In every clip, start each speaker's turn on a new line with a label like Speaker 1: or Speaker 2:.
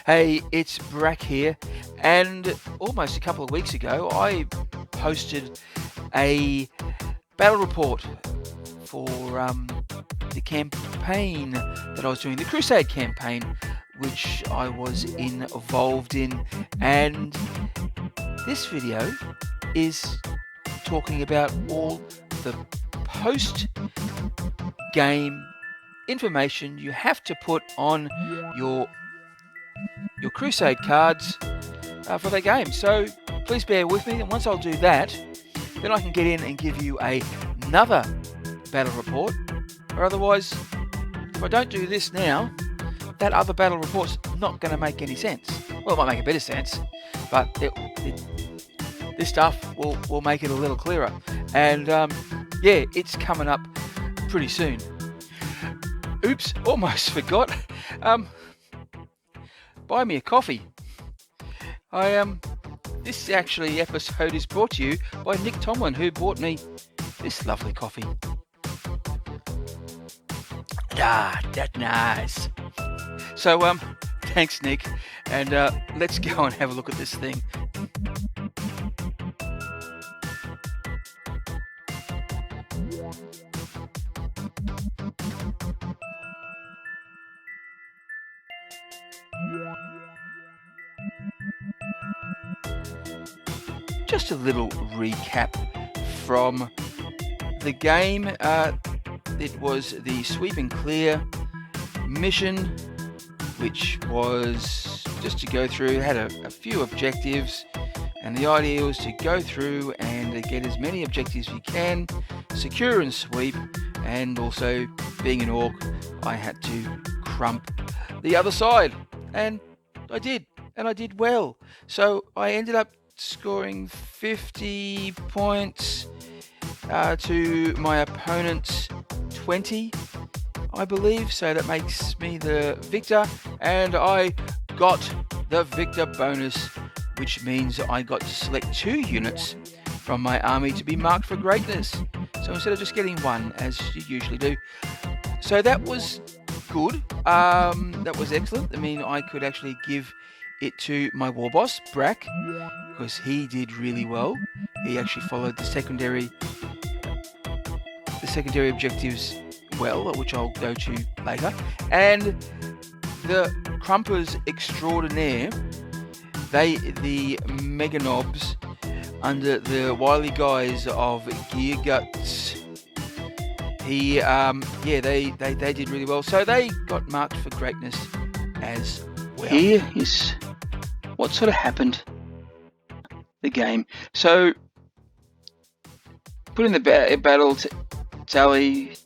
Speaker 1: Hey, it's Brak here, and almost a couple of weeks ago I posted a battle report for the campaign that I was doing, the Crusade campaign, which I was involved in, and this video is talking about all the post-game information you have to put on your Crusade cards for the game. So please bear with me, and once I'll do that, then I can get in and give you another battle report. Or otherwise, if I don't do this now, that other battle report's not going to make any sense. Well, it might make a bit of sense, but this stuff will make it a little clearer. And yeah, it's coming up pretty soon. Oops, almost forgot. Buy me a coffee. This episode is brought to you by Nick Tomlin, who bought me this lovely coffee. That's nice. So thanks, Nick, and let's go and have a look at this thing. Just a little recap from the game. It was the sweep and clear mission, which was just to go through, had a few objectives, and the idea was to go through and get as many objectives as you can, secure and sweep, and also, being an orc, I had to crump the other side, and I did well. So I ended up scoring 50 points to my opponent's 20, I believe, so that makes me the victor, and I got the victor bonus, which means I got to select 2 units from my army to be marked for greatness, so instead of just getting 1 as you usually do. So that was good. That was excellent. I mean, I could actually give it to my war boss, Brak, because he did really well. He actually followed the secondary objectives well, which I'll go to later. And the Crumpers extraordinaire, the mega knobs, under the wily guise of Gear Guts, they did really well. So they got marked for greatness as well. Here is what sort of happened the game. So put in the battle tally,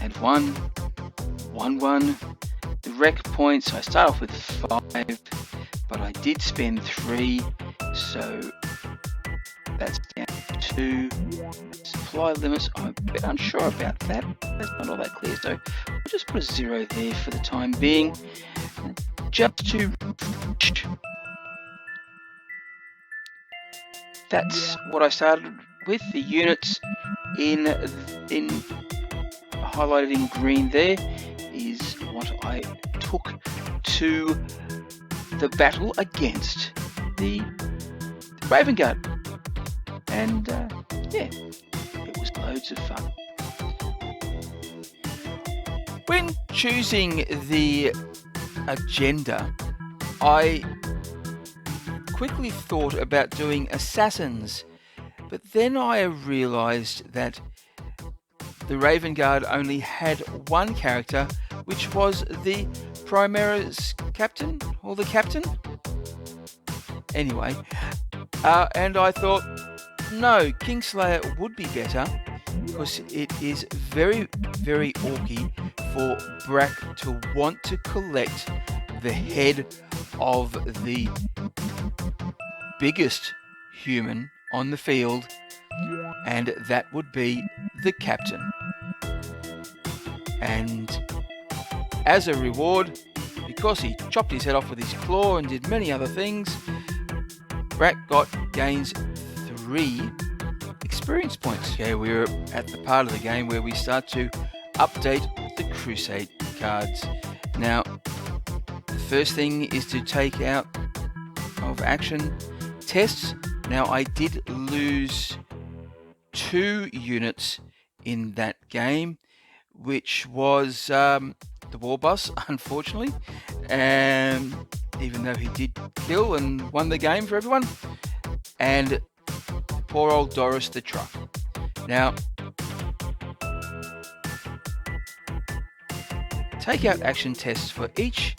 Speaker 1: had 1. The rec points, I start off with 5, but I did spend 3, so that's down to 2. Supply limits, I'm a bit unsure about that. That's not all that clear, so I'll just put a 0 there for the time being. Just to... That's what I started with. The units in highlighted in green there is what I took to the battle against the Raven Guard, and yeah, it was loads of fun. When choosing the agenda, I quickly thought about doing assassins, but then I realized that the Raven Guard only had 1 character, which was the Primaris captain, or the captain. Anyway, and I thought, no, Kingslayer would be better, because it is very, very orky for Brak to want to collect the head of the biggest human on the field, and that would be the captain. And as a reward, because he chopped his head off with his claw and did many other things, Brak gains 3 experience points. Okay, we're at the part of the game where we start to update the Crusade cards. Now, the first thing is to take out of action tests. Now I did lose 2 units in that game, which was the war boss, unfortunately, even though he did kill and won the game for everyone, and poor old Doris the truck. Now, take out action tests for each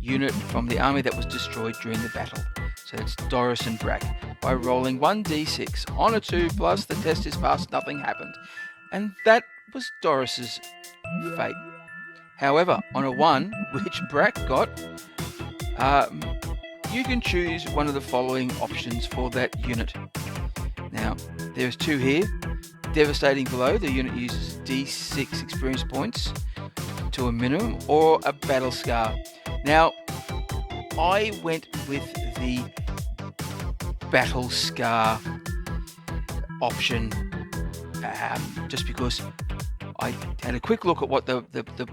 Speaker 1: unit from the army that was destroyed during the battle. So it's Doris and Brak. By rolling 1d6 on a 2 plus, the test is passed, nothing happened. And that was Doris's fate. However, on a 1, which Brak got, you can choose one of the following options for that unit. Now, there's 2 here. Devastating blow, the unit uses d6 experience points to a minimum, or a battle scar. Now, I went with the battle scar option just because I had a quick look at what the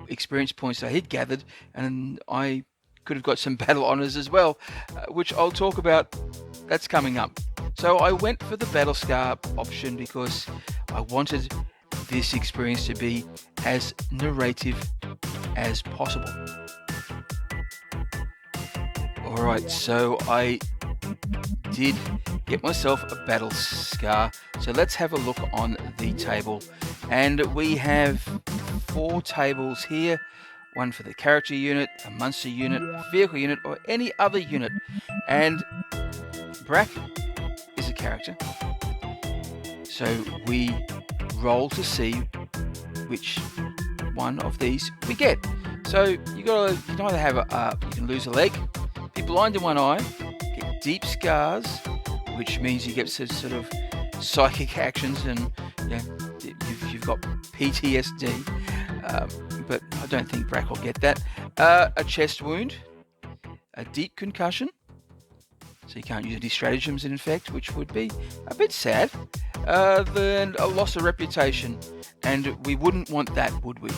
Speaker 1: experience points I had gathered, and I could have got some battle honors as well, which I'll talk about. That's coming up. So I went for the battle scar option because I wanted this experience to be as narrative as possible. Alright, so I did get myself a battle scar. So let's have a look on the table. And we have 4 tables here. One for the character unit, a monster unit, a vehicle unit, or any other unit. And Brak is a character. So we roll to see which one of these we get. So you can either have you can lose a leg, be blind in one eye, get deep scars, which means you get sort of psychic actions, and you've got PTSD. But I don't think Brak will get that. A chest wound, a deep concussion, so you can't use any stratagems in effect, which would be a bit sad. Then a loss of reputation, and we wouldn't want that, would we?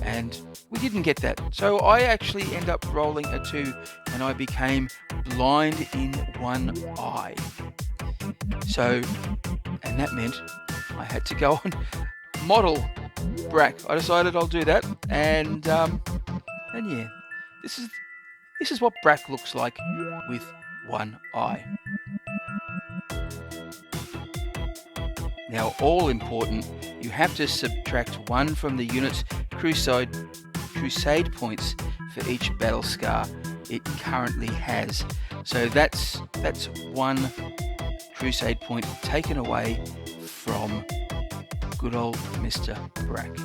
Speaker 1: And we didn't get that. So I actually end up rolling a 2, and I became blind in one eye. So, and that meant I had to go and model Brak. I decided I'll do that, and yeah, this is what Brak looks like with one eye. Now, all important, you have to subtract 1 from the unit's Crusade points for each battle scar it currently has. So that's 1 Crusade point taken away from good old Mr. Brak.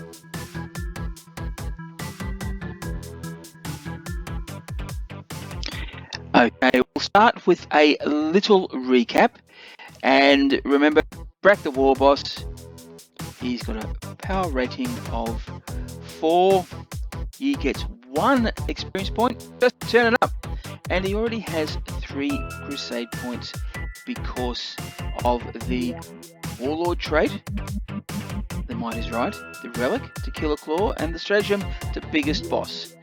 Speaker 1: Okay, we'll start with a little recap. And remember, Brak the War Boss, he's got a power rating of 4. He gets 1 experience point, just turn it up. And he already has 3 Crusade points because of the Warlord trait, the Might is Right, the Relic to kill a claw, and the Stratagem to Biggest Boss.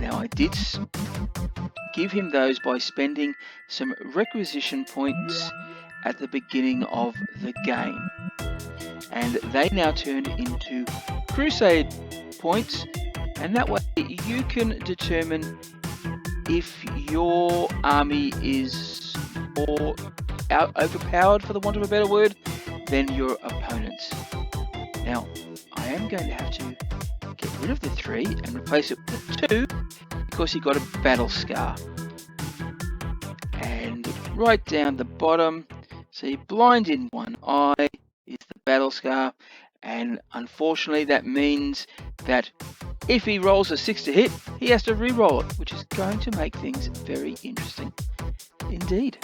Speaker 1: Now, I did give him those by spending some requisition points at the beginning of the game, and they now turned into Crusade points, and that way you can determine if your army is more overpowered, for the want of a better word, than your opponents. Now, I am going to have to get rid of the 3 and replace it with the 2 because he got a battle scar. And right down the bottom, see, blind in one eye is the battle scar, and unfortunately that means that if he rolls a 6 to hit, he has to re-roll it, which is going to make things very interesting indeed.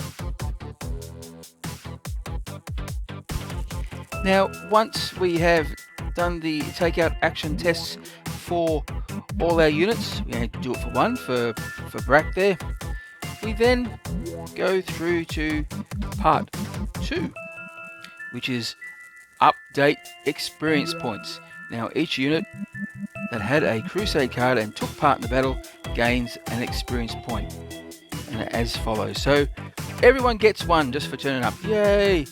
Speaker 1: Now, once we have done the takeout action tests for all our units, we're going to do it for 1 for Brak there. We then go through to part 2, which is update experience points. Now, each unit that had a Crusade card and took part in the battle gains an experience point, and as follows. So everyone gets one just for turning up. Yay!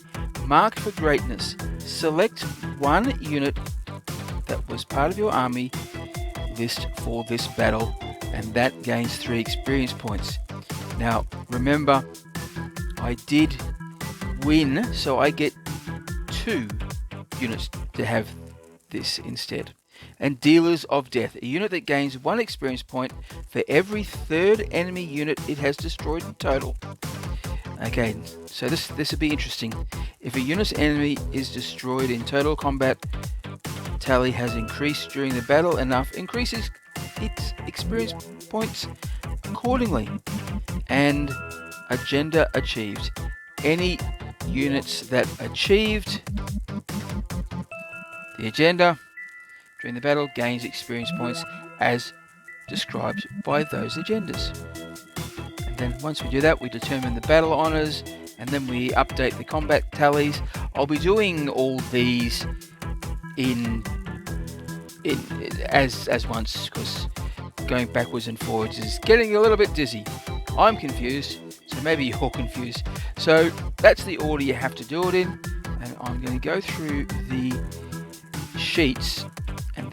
Speaker 1: Marked for greatness. Select one unit that was part of your army list for this battle, and that gains 3 experience points. Now remember, I did win, so I get 2 units to have this instead. And Dealers of Death, a unit that gains 1 experience point for every 3rd enemy unit it has destroyed in total. Okay, so this will be interesting. If a unit's enemy is destroyed in total combat, tally has increased during the battle enough, increases its experience points accordingly. And agenda achieved. Any units that achieved the agenda during the battle gains experience points as described by those agendas. And then once we do that, we determine the battle honors, and then we update the combat tallies. I'll be doing all these as once, because going backwards and forwards is getting a little bit dizzy. I'm confused, so maybe you're all confused. So that's the order you have to do it in, and I'm going to go through the sheets, and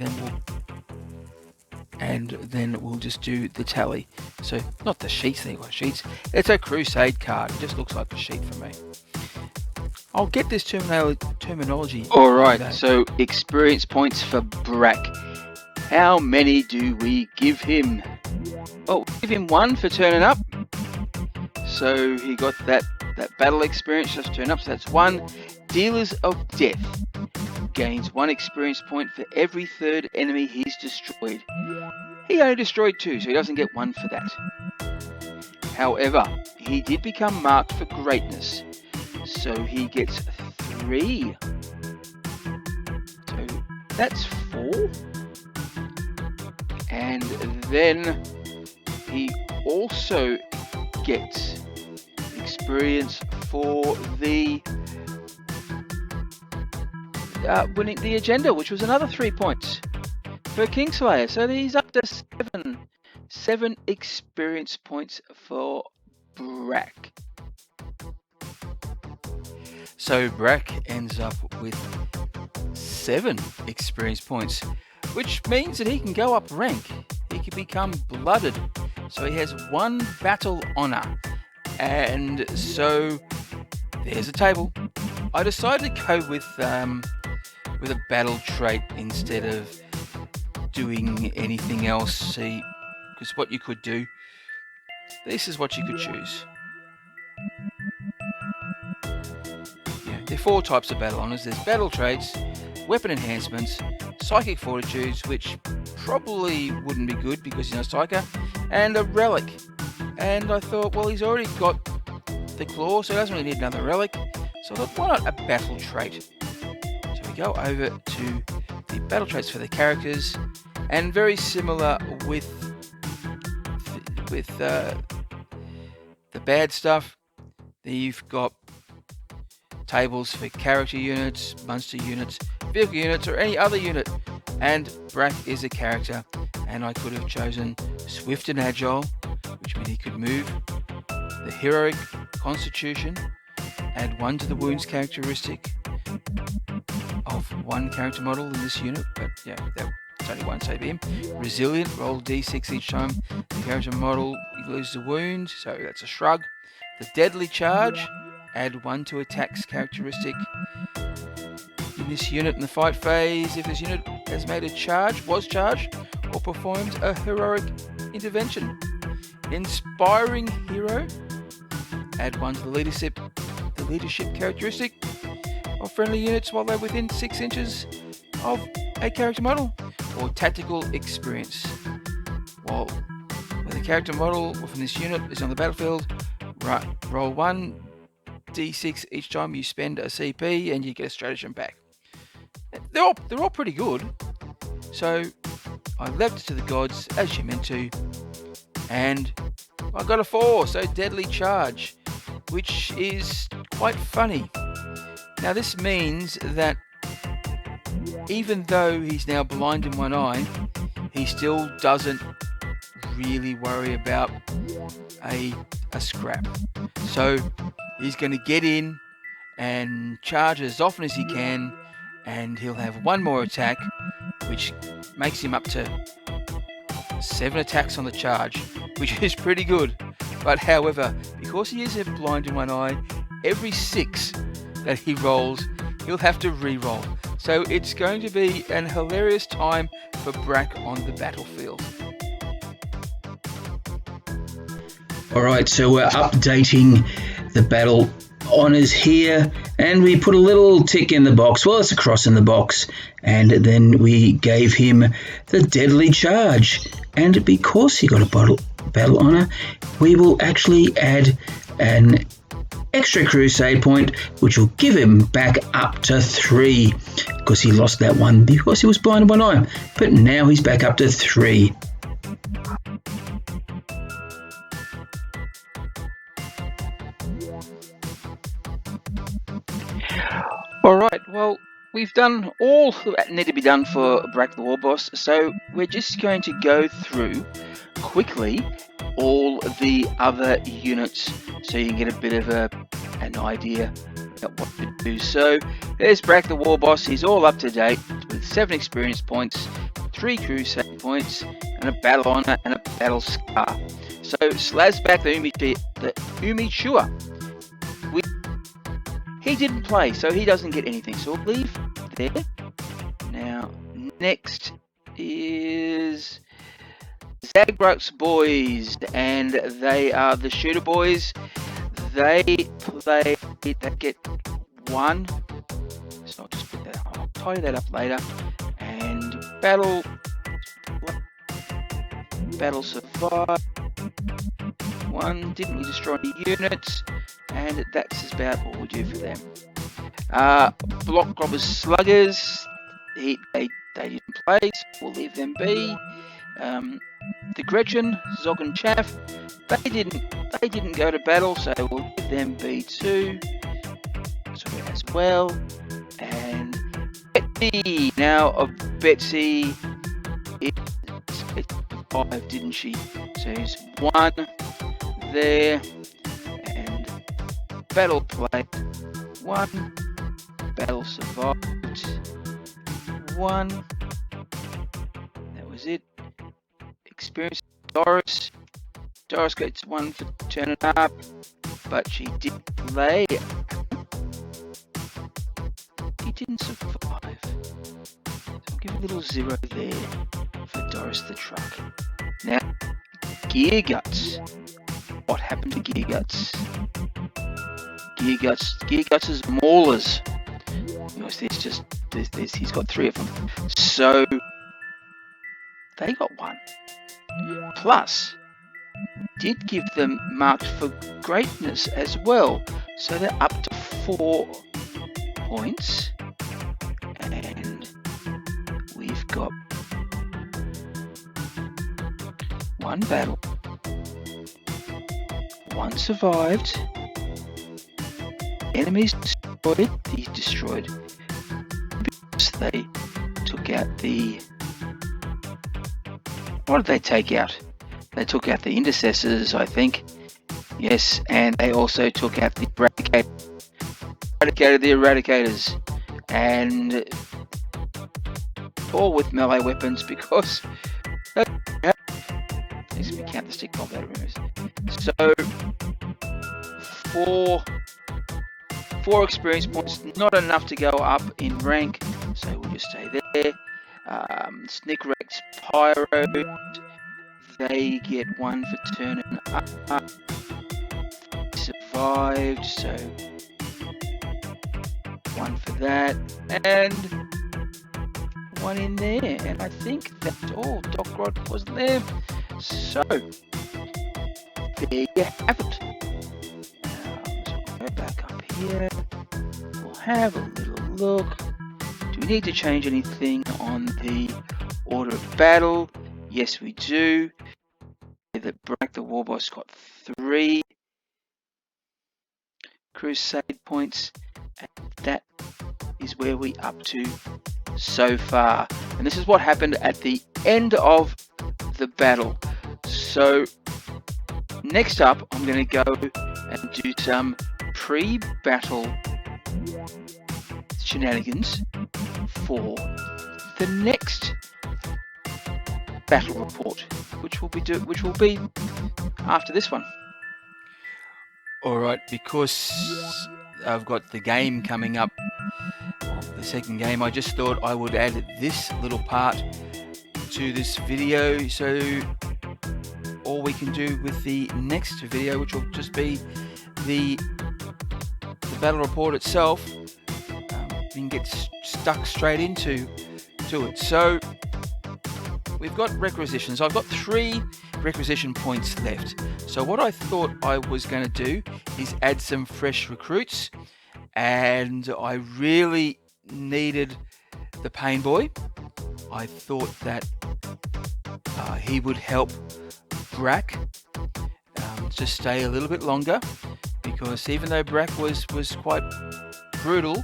Speaker 1: then we'll just do the tally. So not the sheets, they got sheets. It's a Crusade card. It just looks like a sheet for me. I'll get this terminology. Alright, so experience points for Brak. How many do we give him? Well, give him 1 for turning up. So he got that battle experience just turn up, so that's 1. Dealers of Death gains 1 experience point for every 3rd enemy he's destroyed. He only destroyed 2, so he doesn't get 1 for that. However, he did become marked for greatness, so he gets 3. So that's 4. And then he also gets experience for the winning the agenda, which was another 3 points for Kingslayer. So he's up to 7 experience points for Brak. So Brak ends up with 7 experience points, which means that he can go up rank. He can become blooded. So he has 1 battle honor. And so there's a table. I decided to go with a battle trait instead of doing anything else. See, because what you could do, this is what you could choose. Yeah, there are 4 types of battle honors. There's battle traits, weapon enhancements, psychic fortitudes, which probably wouldn't be good because he's no psyker, and a relic. And I thought, well, he's already got the claw, so he doesn't really need another relic. So I thought, why not a battle trait? So we go over to the battle traits for the characters, and very similar with the bad stuff. You've got tables for character units, monster units, vehicle units, or any other unit. And Brak is a character, and I could have chosen Swift and Agile, which means he could move. The Heroic Constitution, add 1 to the wounds characteristic of 1 character model in this unit, but yeah, that's only 1 save him. Resilient, roll d6 each time the character model loses a wound, so that's a shrug. The Deadly Charge, add 1 to attacks characteristic in this unit in the fight phase. If this unit has made a charge, was charged, or performed a heroic intervention. Inspiring Hero, add 1 to the leadership characteristic of friendly units while they're within 6 inches of a character model. Or Tactical Experience, while the character model from this unit is on the battlefield, roll 1 d6 each time you spend a CP, and you get a stratagem back. They're all pretty good. So I left it to the gods, as you meant to, and I got a 4, so Deadly Charge, which is quite funny. Now this means that even though he's now blind in one eye, he still doesn't really worry about a scrap. So he's going to get in and charge as often as he can, and he'll have one more attack, which makes him up to 7 attacks on the charge, which is pretty good. But however, because he is blind in one eye, every 6 that he rolls, he'll have to re-roll. So it's going to be an hilarious time for Brak on the battlefield.
Speaker 2: Alright, so we're updating the battle honours here, and we put a little tick in the box. Well, it's a cross in the box, and then we gave him the deadly charge. And because he got a battle honour, we will actually add an extra crusade point, which will give him back up to 3, because he lost that one because he was blind in one eye. But now he's back up to 3.
Speaker 1: Alright, well, we've done all that need to be done for Brak the War Boss, so we're just going to go through quickly all the other units so you can get a bit of an idea of what to do. So there's Brak the War Boss. He's all up to date with 7 experience points, 3 crusade points, and a battle honor and a battle scar. So Slazbak the Umichua, he didn't play, so he doesn't get anything, so we'll leave there. Now next is Zagruk's boys, and they are the shooter boys. They get 1, so I'll just put that, I'll tidy that up later. And battle survive 1, didn't we destroy any units, and that's about all we do for them. Block robbers sluggers, they didn't play, so we'll leave them be. The Gretchen, Zog and Chaff, they didn't go to battle, so we'll leave them be too, so as well. And Betsy, now Betsy survived, didn't she? So there's 1 there, and battle played 1, battle survived 1, that was it. Experience Doris gets 1 for turning up, but she did play. He didn't survive, so I'll give a little 0 there for Doris the truck. Now Gear Guts, what happened to Gear Guts? Gear Guts is maulers. He's got 3 of them, so they got 1. Plus, did give them marked for greatness as well, so they're up to 4 points, and we've got 1 battle, 1 survived, enemies destroyed. These destroyed because they took out the, what did they take out? They took out the intercessors, I think. Yes, and they also took out the eradicated the eradicators, and all with melee weapons, because these we count the stick combat rooms. So 4 experience points, not enough to go up in rank, so we'll just stay there. Snickrex Pyro, they get 1 for turning up. Survived, so 1 for that, and 1 in there, and I think that's all. Doc Rod was there, so there you have it. So we'll go back up here, we'll have a little look. Do we need to change anything on the order of battle? Yes, we do. That Brak the War Boss got 3 crusade points, and that is where we up to so far. And this is what happened at the end of the battle. So next up, I'm going to go and do some pre-battle shenanigans for the next battle report, which will be after this one. Alright, because I've got the game coming up, the second game, I just thought I would add this little part to this video, so all we can do with the next video, which will just be the battle report itself, you can get stuck straight into it. So we've got requisitions. I've got 3 requisition points left. So what I thought I was going to do is add some fresh recruits, and I really needed the Pain Boy. I thought that he would help Brak to stay a little bit longer, because even though Brak was quite brutal,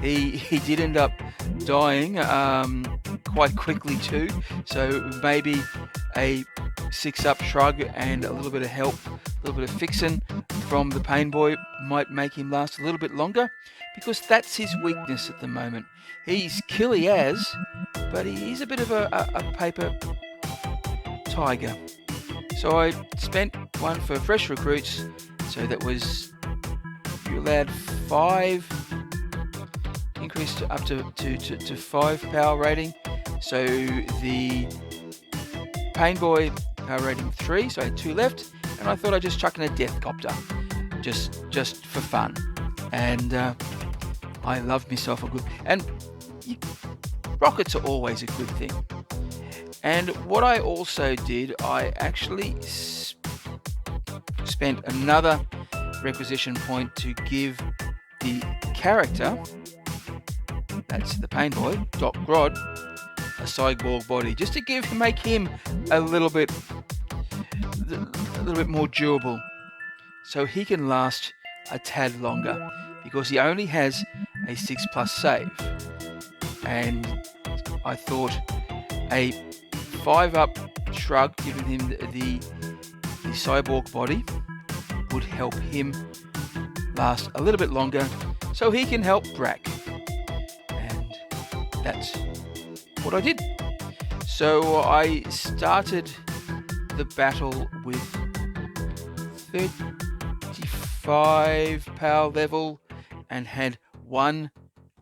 Speaker 1: he did end up dying quite quickly too. So maybe a 6-up shrug and a little bit of help, a little bit of fixing from the Pain Boy might make him last a little bit longer, because that's his weakness at the moment. He's killy as, but he's a bit of a paper tiger. So I spent 1 for fresh recruits, so that was, you allowed 5, increased up to 5 power rating. So the Pain Boy power rating 3, so I had 2 left, and I thought I'd just chuck in a death copter, just for fun. And I love myself a good, and rockets are always a good thing. And what I also did, I actually spent another requisition point to give the character, that's the Pain Boy, Doc Grod, a cyborg body, just to make him a little bit more durable, so he can last a tad longer, because he only has a 6+ save. And I thought a 5-up shrug, giving him the cyborg body, would help him last a little bit longer, so he can help Brak. And that's what I did. So I started the battle with 35 power level and had 1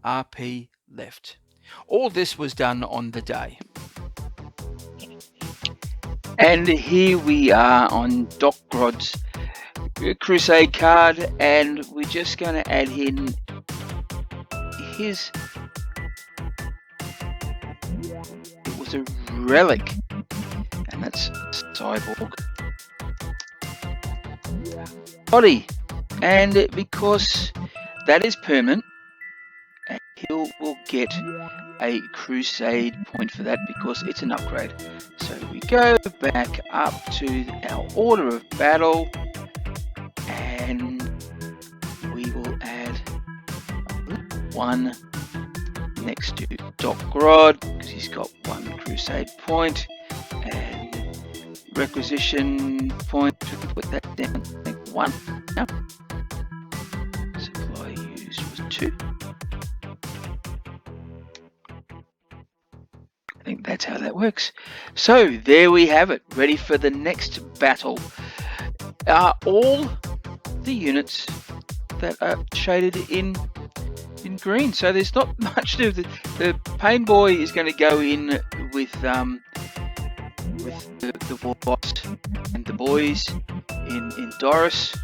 Speaker 1: RP left. All this was done on the day. And here we are on Doc Grod's Crusade card, and we're just going to add in his, it was a relic, and that's cyborg body, and because that is permanent, he will get a Crusade point for that, because it's an upgrade. So we go back up to our order of battle, and we will add 1 next to Doc Grod, because he's got 1 Crusade point, and requisition point, we can put that down, 1 now. Supply used was 2. I think that's how that works. So there we have it, ready for the next battle. All the units that are shaded in green, so there's not much to the Pain Boy is going to go in with the war boss and the boys in Doris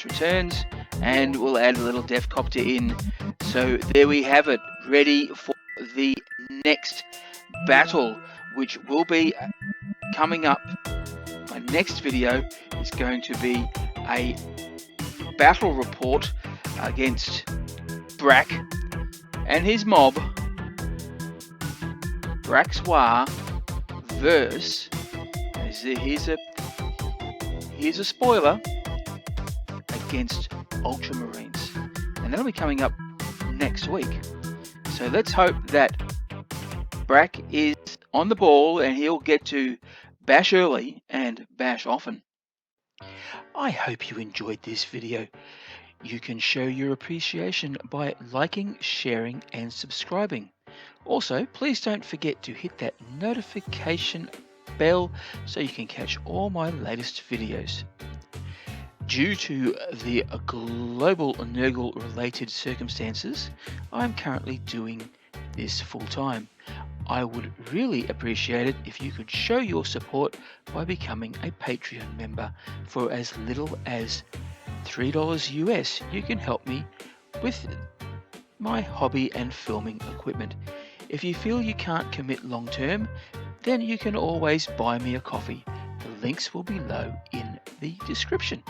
Speaker 1: returns, and we'll add a little Death Copter in. So there we have it, ready for the next battle, which will be coming up. My next video is going to be a battle report against Brak and his mob, Brak's War versus, here's a spoiler, against Ultramarines, and that'll be coming up next week. So let's hope that Brak is on the ball and he'll get to bash early and bash often. I hope you enjoyed this video. You can show your appreciation by liking, sharing and subscribing. Also, please don't forget to hit that notification bell so you can catch all my latest videos. Due to the global Nurgle related circumstances, I'm currently doing this full time. I would really appreciate it if you could show your support by becoming a Patreon member. For as little as $3 US, you can help me with my hobby and filming equipment. If you feel you can't commit long term, then you can always buy me a coffee. The links will be below in the description.